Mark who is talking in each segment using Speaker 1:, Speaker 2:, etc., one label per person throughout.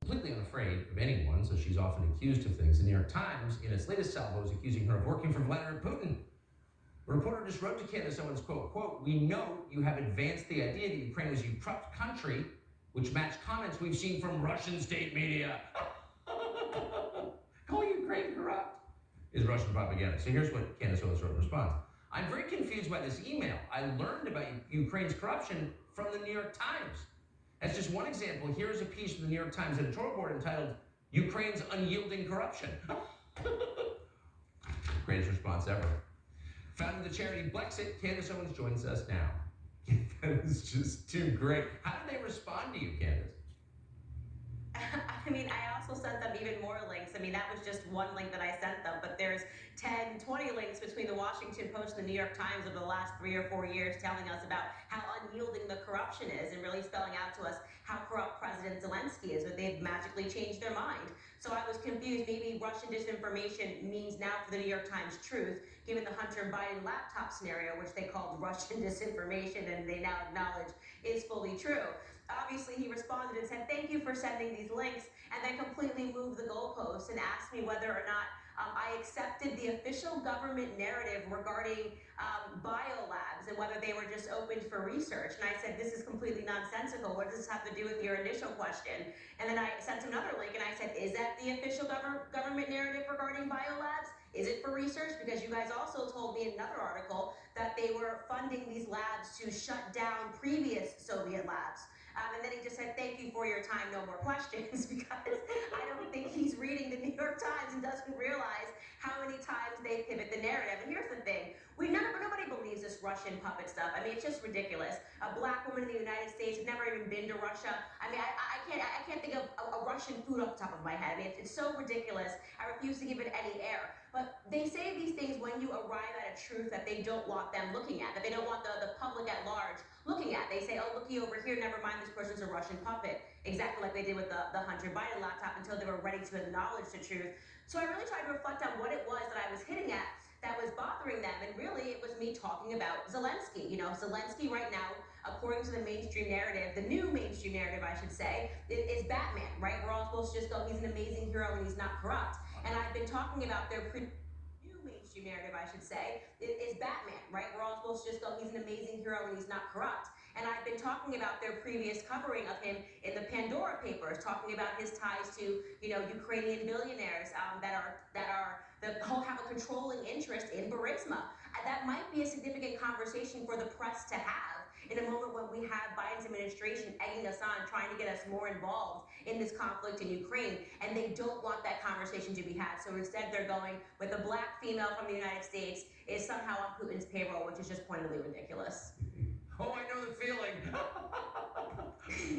Speaker 1: Completely unafraid of anyone, so she's often accused of things. The New York Times, in its latest salvo, is accusing her of working for Vladimir Putin. A reporter just wrote to Candace Owens, quote, "We know you have advanced the idea that Ukraine was a corrupt country, which matched comments we've seen from Russian state media." Calling Ukraine corrupt is Russian propaganda. So here's what Candace Owens wrote in response. "I'm very confused by this email. I learned about Ukraine's corruption from the New York Times. As just one example, here's a piece from the New York Times editorial board entitled, 'Ukraine's Unyielding Corruption.'" Greatest response ever. Founding the charity Blexit, Candace Owens joins us now. That is just too great. How did they respond to you, Candace?
Speaker 2: I mean, I also sent them even more links. I mean, that was just one link that I sent them, but there's 10, 20 links between the Washington Post and the New York Times over the last 3 or 4 years telling us about how unyielding the corruption is and really spelling out to us how corrupt President Zelensky is, but they've magically changed their mind. So I was confused. Maybe Russian disinformation means now for the New York Times truth, given the Hunter Biden laptop scenario, which they called Russian disinformation and they now acknowledge is fully true. Obviously, he responded and said, "Thank you for sending these links," and then completely moved the goalposts and asked me whether or not I accepted the official government narrative regarding biolabs and whether they were just opened for research. And I said, "This is completely nonsensical. What does this have to do with your initial question?" And then I sent another link and I said, "Is that the official government narrative regarding biolabs? Is it for research? Because you guys also told me in another article that they were funding these labs to shut down previous Soviet labs." And then he just said, "Thank you for your time, no more questions," because I don't think he's reading the New York Times and doesn't realize how many times they pivot the narrative. And here's the thing, nobody believes this Russian puppet stuff. I mean, it's just ridiculous. A black woman in the United States has never even been to Russia. I mean, I can't think of a Russian food off the top of my head. I mean, it's so ridiculous. I refuse to give it any air. But they say these things when you arrive at a truth that they don't want them looking at, that they don't want the public at large looking at. They say, "Oh, looky over here, never mind, this person's a Russian puppet," exactly like they did with the Hunter Biden laptop until they were ready to acknowledge the truth. So I really tried to reflect on what it was that I was hitting at that was bothering them, and really it was me talking about Zelensky. You know, Zelensky right now, according to the mainstream narrative, the new mainstream narrative, I should say, is Batman, right? We're all supposed to just go, he's an amazing hero and he's not corrupt. And I've been talking about their new mainstream narrative, I should say, is Batman, right? We're all supposed to just go, he's an amazing hero and he's not corrupt. And I've been talking about their previous covering of him in the Pandora Papers, talking about his ties to, Ukrainian billionaires that have a controlling interest in Burisma. That might be a significant conversation for the press to have in a moment when we have Biden's administration egging us on, trying to get us more involved in this conflict in Ukraine, and they don't want that conversation to be had. So instead, they're going with a black female from the United States is somehow on Putin's payroll, which is just pointedly ridiculous.
Speaker 1: Oh, I know the feeling.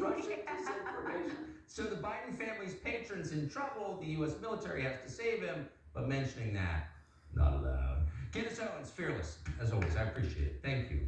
Speaker 1: Russian disinformation. So the Biden family's patron's in trouble. The U.S. military has to save him, but mentioning that, not allowed. Candace Owens, fearless, as always. I appreciate it. Thank you.